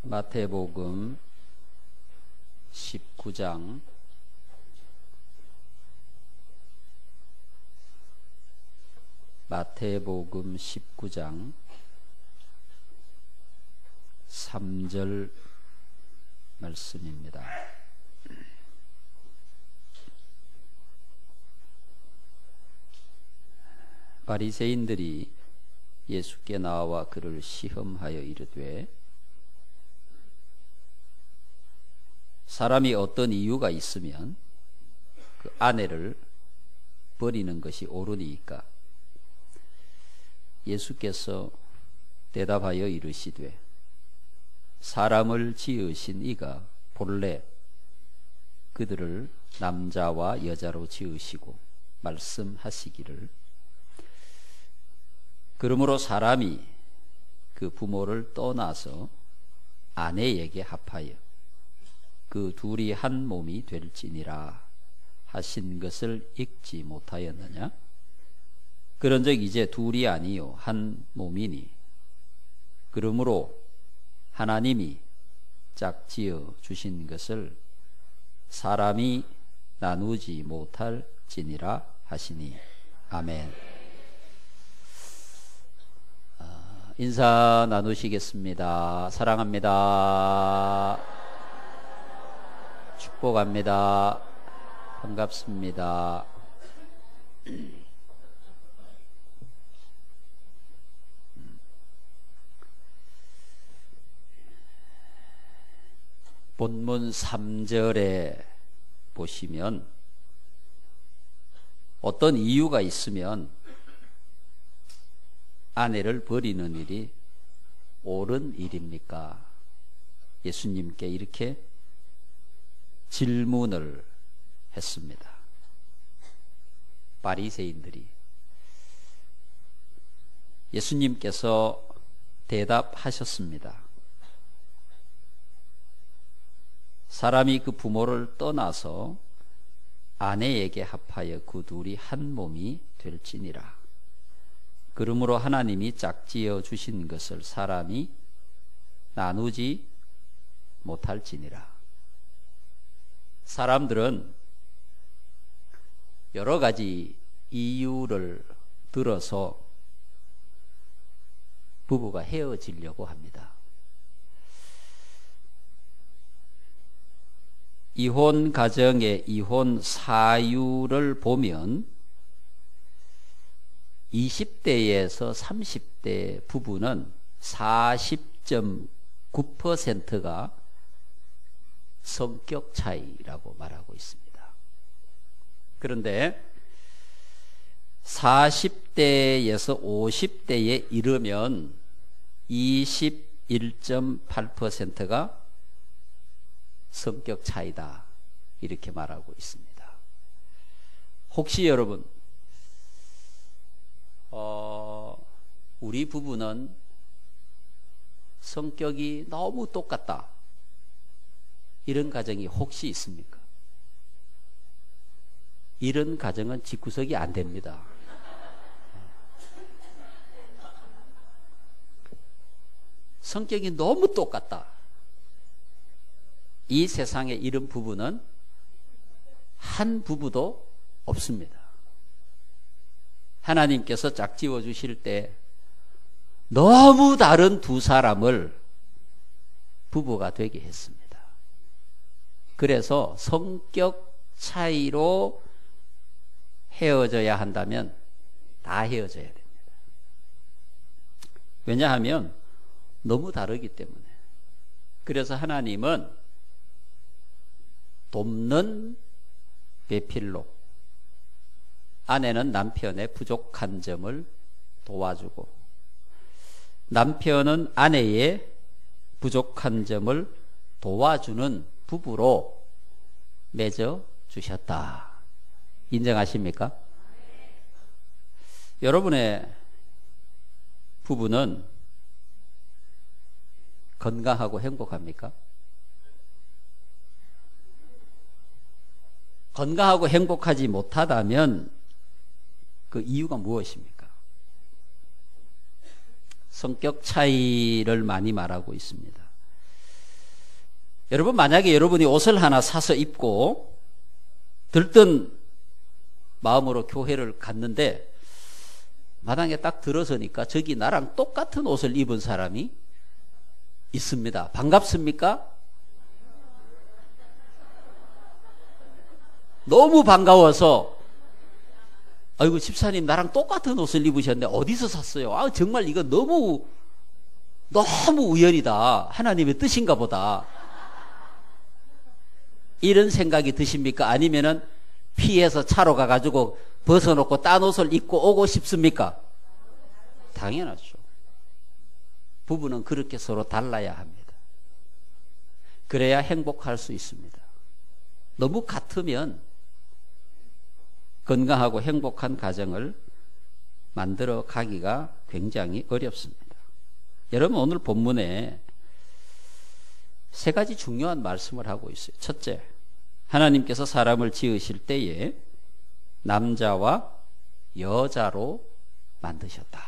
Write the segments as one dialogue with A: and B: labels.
A: 마태복음 19장 마태복음 19장 3절 말씀입니다. 바리새인들이 예수께 나와 그를 시험하여 이르되, 사람이 어떤 이유가 있으면 그 아내를 버리는 것이 옳으니까? 예수께서 대답하여 이르시되, 사람을 지으신 이가 본래 그들을 남자와 여자로 지으시고 말씀하시기를, 그러므로 사람이 그 부모를 떠나서 아내에게 합하여 그 둘이 한 몸이 될지니라 하신 것을 읽지 못하였느냐? 그런즉 이제 둘이 아니요 한 몸이니, 그러므로 하나님이 짝지어 주신 것을 사람이 나누지 못할지니라 하시니. 아멘. 인사 나누시겠습니다. 사랑합니다. 축복합니다. 반갑습니다. 본문 3절에 보시면 어떤 이유가 있으면 아내를 버리는 일이 옳은 일입니까? 예수님께 이렇게 질문을 했습니다. 바리새인들이. 예수님께서 대답하셨습니다. 사람이 그 부모를 떠나서 아내에게 합하여 그 둘이 한 몸이 될지니라. 그러므로 하나님이 짝지어 주신 것을 사람이 나누지 못할지니라. 사람들은 여러 가지 이유를 들어서 부부가 헤어지려고 합니다. 이혼 가정의 이혼 사유를 보면 20대에서 30대 부부는 40.9%가 성격 차이라고 말하고 있습니다. 그런데 40대에서 50대에 이르면 21.8%가 성격 차이다, 이렇게 말하고 있습니다. 혹시 여러분 우리 부부는 성격이 너무 똑같다, 이런 가정이 혹시 있습니까? 이런 가정은 집구석이 안 됩니다. 성격이 너무 똑같다, 이 세상에 이런 부부는 한 부부도 없습니다. 하나님께서 짝지어 주실 때 너무 다른 두 사람을 부부가 되게 했습니다. 그래서 성격 차이로 헤어져야 한다면 다 헤어져야 됩니다. 왜냐하면 너무 다르기 때문에. 그래서 하나님은 돕는 배필로, 아내는 남편의 부족한 점을 도와주고 남편은 아내의 부족한 점을 도와주는 부부로 맺어 주셨다. 인정하십니까? 여러분의 부부는 건강하고 행복합니까? 건강하고 행복하지 못하다면 그 이유가 무엇입니까? 성격 차이를 많이 말하고 있습니다. 여러분, 만약에 여러분이 옷을 하나 사서 입고 들뜬 마음으로 교회를 갔는데 마당에 딱 들어서니까 저기 나랑 똑같은 옷을 입은 사람이 있습니다. 반갑습니까? 너무 반가워서 아이고 집사님 나랑 똑같은 옷을 입으셨는데 어디서 샀어요? 아 정말 이거 너무 우연이다. 하나님의 뜻인가 보다. 이런 생각이 드십니까? 아니면은 피해서 차로 가가지고 벗어놓고 딴 옷을 입고 오고 싶습니까? 당연하죠. 부부는 그렇게 서로 달라야 합니다. 그래야 행복할 수 있습니다. 너무 같으면 건강하고 행복한 가정을 만들어 가기가 굉장히 어렵습니다. 여러분, 오늘 본문에 세 가지 중요한 말씀을 하고 있어요. 첫째, 하나님께서 사람을 지으실 때에 남자와 여자로 만드셨다.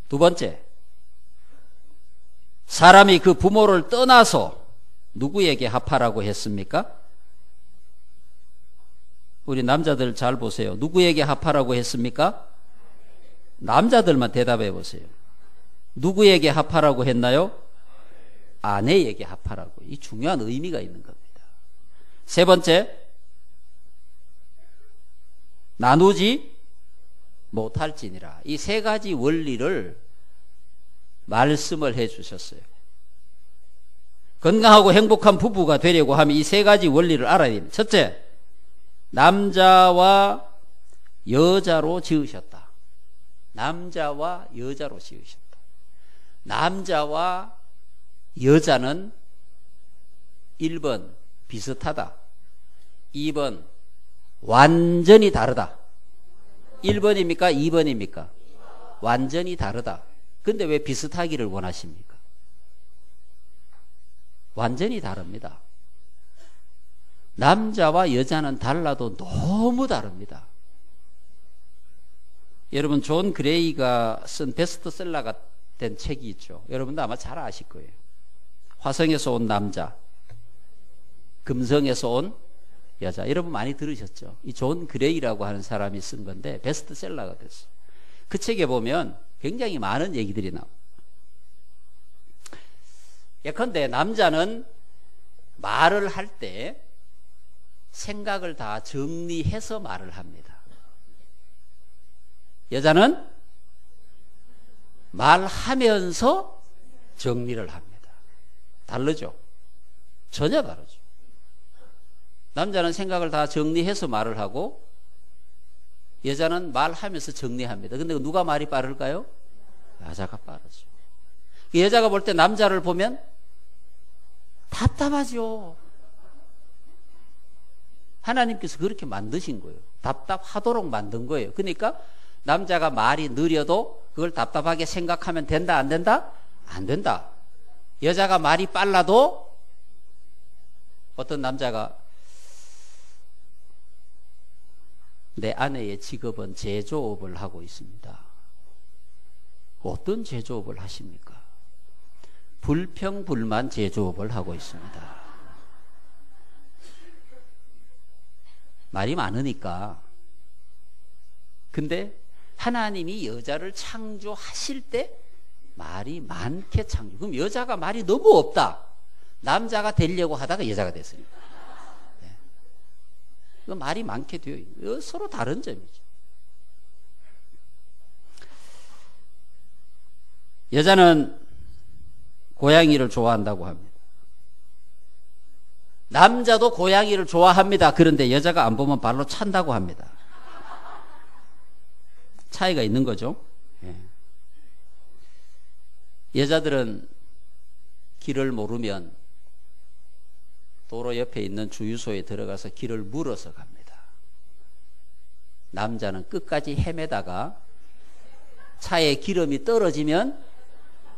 A: 두 번째, 사람이 그 부모를 떠나서 누구에게 합하라고 했습니까? 우리 남자들 잘 보세요. 누구에게 합하라고 했습니까? 남자들만 대답해 보세요. 누구에게 합하라고 했나요? 아내에게 합하라고. 이 중요한 의미가 있는 겁니다. 세 번째, 나누지 못할지니라. 이 세 가지 원리를 말씀을 해 주셨어요. 건강하고 행복한 부부가 되려고 하면 이 세 가지 원리를 알아야 됩니다. 첫째, 남자와 여자로 지으셨다. 남자와 여자로 지으셨다. 남자와 여자는 1번 비슷하다. 2번 완전히 다르다. 1번입니까? 2번입니까? 완전히 다르다. 근데 왜 비슷하기를 원하십니까? 완전히 다릅니다. 남자와 여자는 달라도 너무 다릅니다. 여러분, 존 그레이가 쓴 베스트셀러가 된 책이 있죠. 여러분도 아마 잘 아실 거예요. 화성에서 온 남자, 금성에서 온 여자. 여러분 많이 들으셨죠? 이 존 그레이라고 하는 사람이 쓴 건데 베스트셀러가 됐어요. 그 책에 보면 굉장히 많은 얘기들이 나옵니다. 예컨대 남자는 말을 할 때 생각을 다 정리해서 말을 합니다. 여자는 말하면서 정리를 합니다. 다르죠? 전혀 다르죠. 남자는 생각을 다 정리해서 말을 하고 여자는 말하면서 정리합니다. 근데 누가 말이 빠를까요? 여자가 빠르죠. 여자가 볼 때 남자를 보면 답답하죠. 하나님께서 그렇게 만드신 거예요. 답답하도록 만든 거예요. 그러니까 남자가 말이 느려도 그걸 답답하게 생각하면 된다, 안 된다? 안 된다. 여자가 말이 빨라도 어떤 남자가 내 아내의 직업은 제조업을 하고 있습니다. 어떤 제조업을 하십니까? 불평불만 제조업을 하고 있습니다. 말이 많으니까. 근데 하나님이 여자를 창조하실 때 말이 많게 창조. 그럼 여자가 말이 너무 없다. 남자가 되려고 하다가 여자가 됐어요. 네. 말이 많게 되어 있는 서로 다른 점이죠. 여자는 고양이를 좋아한다고 합니다. 남자도 고양이를 좋아합니다. 그런데 여자가 안 보면 발로 찬다고 합니다. 차이가 있는 거죠. 예. 여자들은 길을 모르면 도로 옆에 있는 주유소에 들어가서 길을 물어서 갑니다. 남자는 끝까지 헤매다가 차에 기름이 떨어지면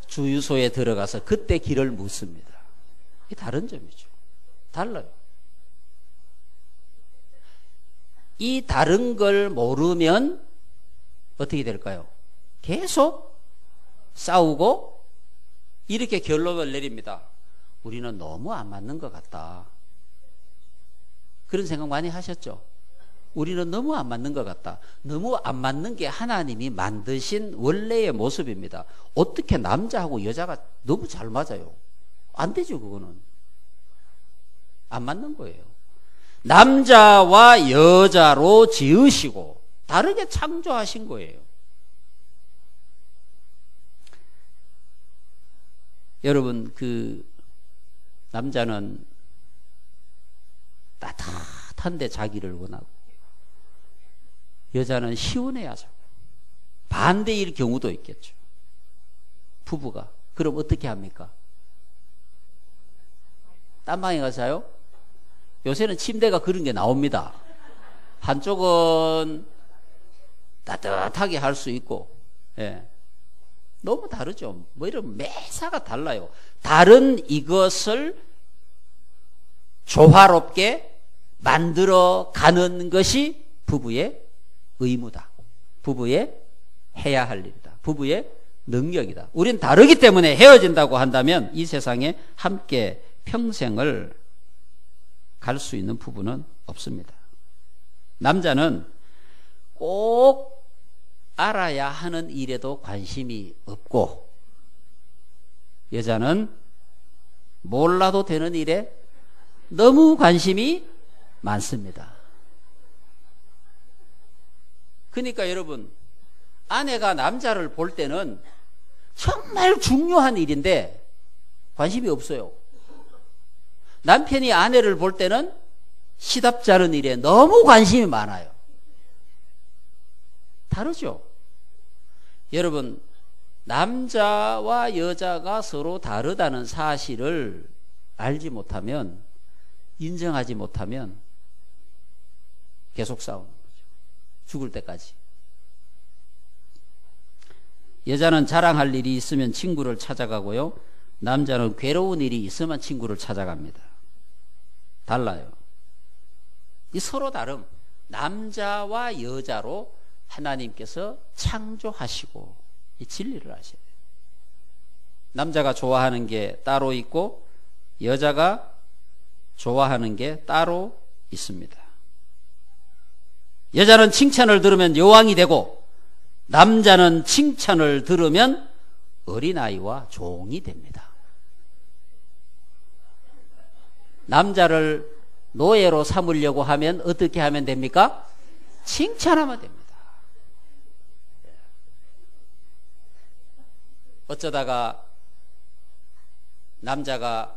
A: 주유소에 들어가서 그때 길을 묻습니다. 이게 다른 점이죠. 달라요. 이 다른 걸 모르면 어떻게 될까요? 계속 싸우고 이렇게 결론을 내립니다. 우리는 너무 안 맞는 것 같다. 그런 생각 많이 하셨죠? 우리는 너무 안 맞는 것 같다. 너무 안 맞는 게 하나님이 만드신 원래의 모습입니다. 어떻게 남자하고 여자가 너무 잘 맞아요? 안 되죠, 그거는. 안 맞는 거예요. 남자와 여자로 지으시고 다르게 창조하신 거예요. 여러분, 남자는 따뜻한데 자기를 원하고 여자는 시원해야 자고 반대일 경우도 있겠죠. 부부가. 그럼 어떻게 합니까? 딴방에 가서 자요? 요새는 침대가 그런 게 나옵니다. 한쪽은 따뜻하게 할 수 있고, 예. 너무 다르죠. 뭐 이런 매사가 달라요. 다른 이것을 조화롭게 만들어 가는 것이 부부의 의무다. 부부의 해야 할 일이다. 부부의 능력이다. 우린 다르기 때문에 헤어진다고 한다면 이 세상에 함께 평생을 갈 수 있는 부부는 없습니다. 남자는 꼭 알아야 하는 일에도 관심이 없고 여자는 몰라도 되는 일에 너무 관심이 많습니다. 그러니까 여러분, 아내가 남자를 볼 때는 정말 중요한 일인데 관심이 없어요. 남편이 아내를 볼 때는 시답지 않은 일에 너무 관심이 많아요. 다르죠? 여러분, 남자와 여자가 서로 다르다는 사실을 알지 못하면, 인정하지 못하면 계속 싸우는 거죠. 죽을 때까지. 여자는 자랑할 일이 있으면 친구를 찾아가고요, 남자는 괴로운 일이 있으면 친구를 찾아갑니다. 달라요. 이 서로 다름. 남자와 여자로 하나님께서 창조하시고 이 진리를 아셔야 돼요. 남자가 좋아하는 게 따로 있고 여자가 좋아하는 게 따로 있습니다. 여자는 칭찬을 들으면 여왕이 되고 남자는 칭찬을 들으면 어린아이와 종이 됩니다. 남자를 노예로 삼으려고 하면 어떻게 하면 됩니까? 칭찬하면 됩니다. 어쩌다가 남자가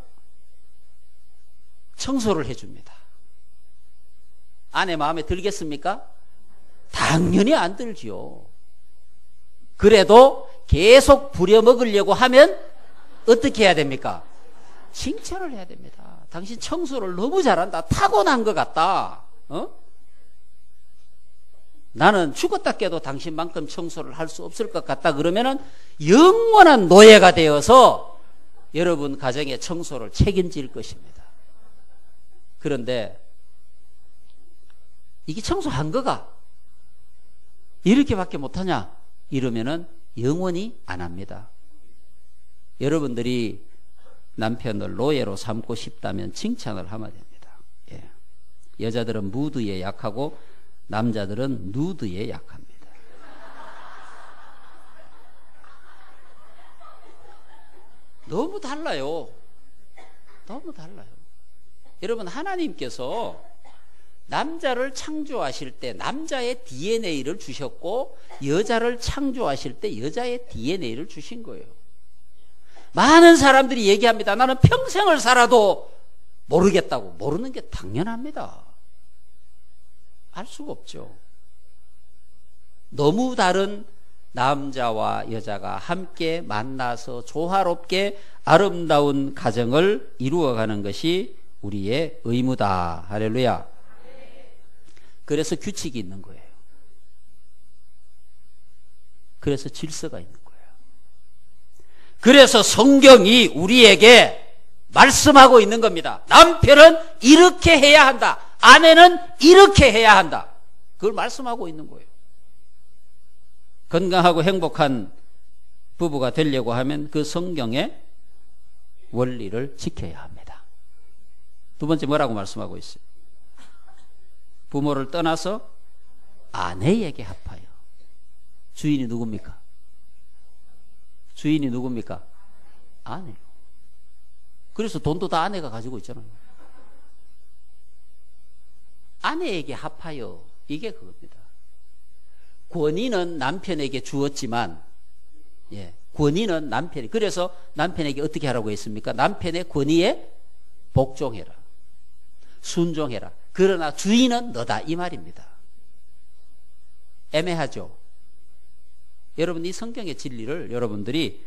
A: 청소를 해줍니다. 아내 마음에 들겠습니까? 당연히 안 들지요. 그래도 계속 부려먹으려고 하면 어떻게 해야 됩니까? 칭찬을 해야 됩니다. 당신 청소를 너무 잘한다. 타고난 것 같다. 나는 죽었다 깨도 당신만큼 청소를 할 수 없을 것 같다. 그러면은 영원한 노예가 되어서 여러분 가정의 청소를 책임질 것입니다. 그런데 이게 청소한 거가 이렇게밖에 못하냐? 이러면은 영원히 안 합니다. 여러분들이 남편을 노예로 삼고 싶다면 칭찬을 하면 됩니다. 예. 여자들은 무드에 약하고 남자들은 누드에 약합니다. 너무 달라요. 너무 달라요. 여러분, 하나님께서 남자를 창조하실 때 남자의 DNA를 주셨고 여자를 창조하실 때 여자의 DNA를 주신 거예요. 많은 사람들이 얘기합니다. 나는 평생을 살아도 모르겠다고. 모르는 게 당연합니다. 알 수가 없죠. 너무 다른 남자와 여자가 함께 만나서 조화롭게 아름다운 가정을 이루어가는 것이 우리의 의무다. 할렐루야. 그래서 규칙이 있는 거예요. 그래서 질서가 있는 거예요. 그래서 성경이 우리에게 말씀하고 있는 겁니다. 남편은 이렇게 해야 한다. 아내는 이렇게 해야 한다. 그걸 말씀하고 있는 거예요. 건강하고 행복한 부부가 되려고 하면 그 성경에 원리를 지켜야 합니다. 두 번째 뭐라고 말씀하고 있어요? 부모를 떠나서 아내에게 합하여. 주인이 누굽니까? 주인이 누굽니까? 아내요. 그래서 돈도 다 아내가 가지고 있잖아요. 아내에게 합하여. 이게 그겁니다. 권위는 남편에게 주었지만, 예, 권위는 남편이. 그래서 남편에게 어떻게 하라고 했습니까? 남편의 권위에 복종해라. 순종해라. 그러나 주인은 너다. 이 말입니다. 애매하죠? 여러분, 이 성경의 진리를 여러분들이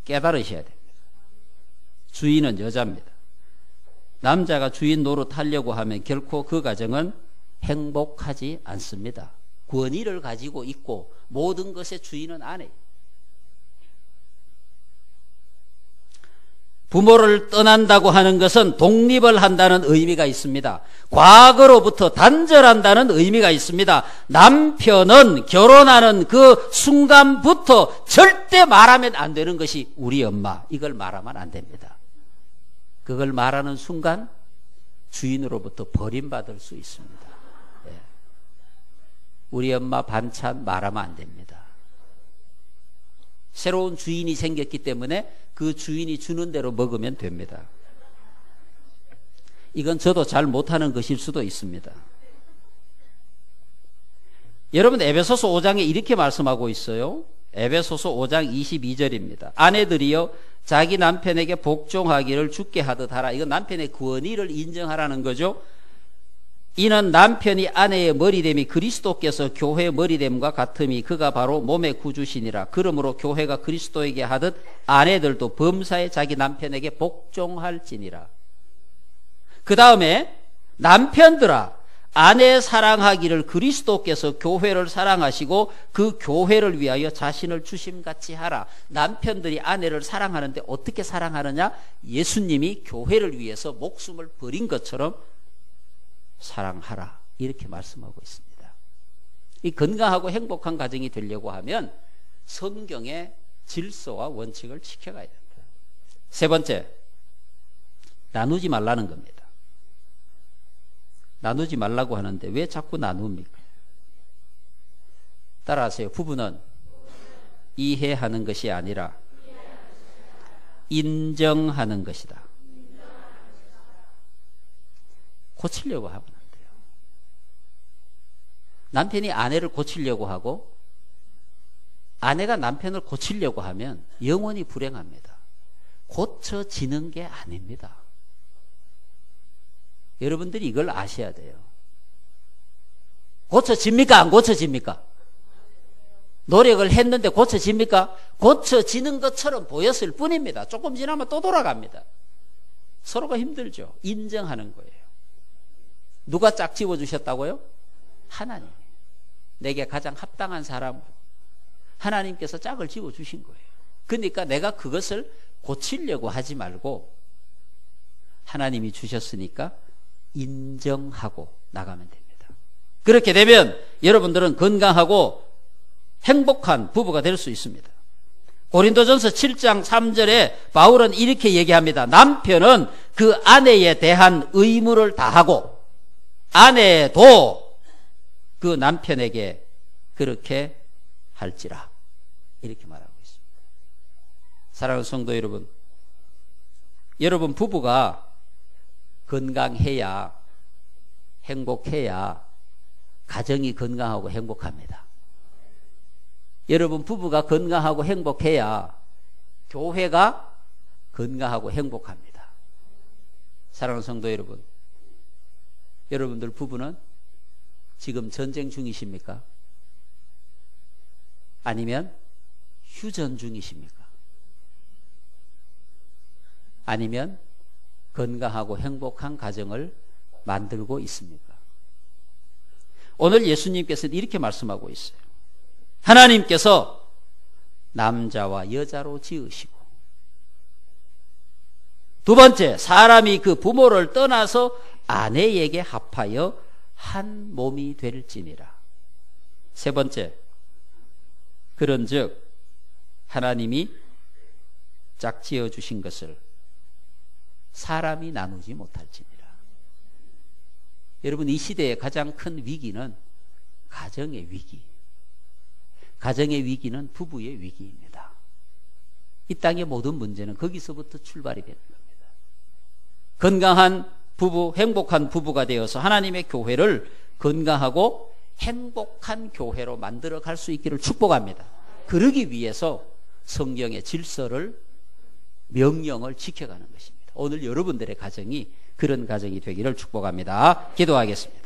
A: 깨달으셔야 됩니다. 주인은 여자입니다. 남자가 주인 노릇하려고 하면 결코 그 가정은 행복하지 않습니다. 권위를 가지고 있고 모든 것의 주인은 아내예요. 부모를 떠난다고 하는 것은 독립을 한다는 의미가 있습니다. 과거로부터 단절한다는 의미가 있습니다. 남편은 결혼하는 그 순간부터 절대 말하면 안 되는 것이 우리 엄마. 이걸 말하면 안 됩니다. 그걸 말하는 순간 주인으로부터 버림받을 수 있습니다. 예. 우리 엄마 반찬 말하면 안 됩니다. 새로운 주인이 생겼기 때문에 그 주인이 주는 대로 먹으면 됩니다. 이건 저도 잘 못하는 것일 수도 있습니다. 여러분, 에베소서 5장에 이렇게 말씀하고 있어요. 에베소서 5장 22절입니다. 아내들이여 자기 남편에게 복종하기를 주께 하듯 하라. 이건 남편의 권위를 인정하라는 거죠. 이는 남편이 아내의 머리됨이 그리스도께서 교회의 머리됨과 같음이 그가 바로 몸의 구주시니라. 그러므로 교회가 그리스도에게 하듯 아내들도 범사에 자기 남편에게 복종할지니라. 그 다음에 남편들아 아내 사랑하기를 그리스도께서 교회를 사랑하시고 그 교회를 위하여 자신을 주심같이 하라. 남편들이 아내를 사랑하는데 어떻게 사랑하느냐? 예수님이 교회를 위해서 목숨을 버린 것처럼 사랑하라. 이렇게 말씀하고 있습니다. 이 건강하고 행복한 가정이 되려고 하면 성경의 질서와 원칙을 지켜가야 됩니다. 세 번째, 나누지 말라는 겁니다. 나누지 말라고 하는데 왜 자꾸 나눕니까? 따라하세요. 부부는 이해하는 것이 아니라 인정하는 것이다. 고치려고 하면 안 돼요. 남편이 아내를 고치려고 하고 아내가 남편을 고치려고 하면 영원히 불행합니다. 고쳐지는 게 아닙니다. 여러분들이 이걸 아셔야 돼요. 고쳐집니까? 안 고쳐집니까? 노력을 했는데 고쳐집니까? 고쳐지는 것처럼 보였을 뿐입니다. 조금 지나면 또 돌아갑니다. 서로가 힘들죠. 인정하는 거예요. 누가 짝 지워주셨다고요? 하나님. 내게 가장 합당한 사람, 하나님께서 짝을 지워주신 거예요. 그러니까 내가 그것을 고치려고 하지 말고 하나님이 주셨으니까 인정하고 나가면 됩니다. 그렇게 되면 여러분들은 건강하고 행복한 부부가 될 수 있습니다. 고린도전서 7장 3절에 바울은 이렇게 얘기합니다. 남편은 그 아내에 대한 의무를 다하고 아내도 그 남편에게 그렇게 할지라. 이렇게 말하고 있습니다. 사랑하는 성도 여러분, 여러분 부부가 건강해야, 행복해야 가정이 건강하고 행복합니다. 여러분 부부가 건강하고 행복해야 교회가 건강하고 행복합니다. 사랑하는 성도 여러분, 여러분들 부부는 지금 전쟁 중이십니까? 아니면 휴전 중이십니까? 아니면 건강하고 행복한 가정을 만들고 있습니까? 오늘 예수님께서는 이렇게 말씀하고 있어요. 하나님께서 남자와 여자로 지으시고, 두 번째, 사람이 그 부모를 떠나서 아내에게 합하여 한 몸이 될지니라. 세 번째, 그런즉 하나님이 짝지어 주신 것을 사람이 나누지 못할지니라. 여러분, 이 시대의 가장 큰 위기는 가정의 위기. 가정의 위기는 부부의 위기입니다. 이 땅의 모든 문제는 거기서부터 출발이 되는 겁니다. 건강한 부부, 행복한 부부가 되어서 하나님의 교회를 건강하고 행복한 교회로 만들어 갈 수 있기를 축복합니다. 그러기 위해서 성경의 질서를, 명령을 지켜가는 것입니다. 오늘 여러분들의 가정이 그런 가정이 되기를 축복합니다. 기도하겠습니다.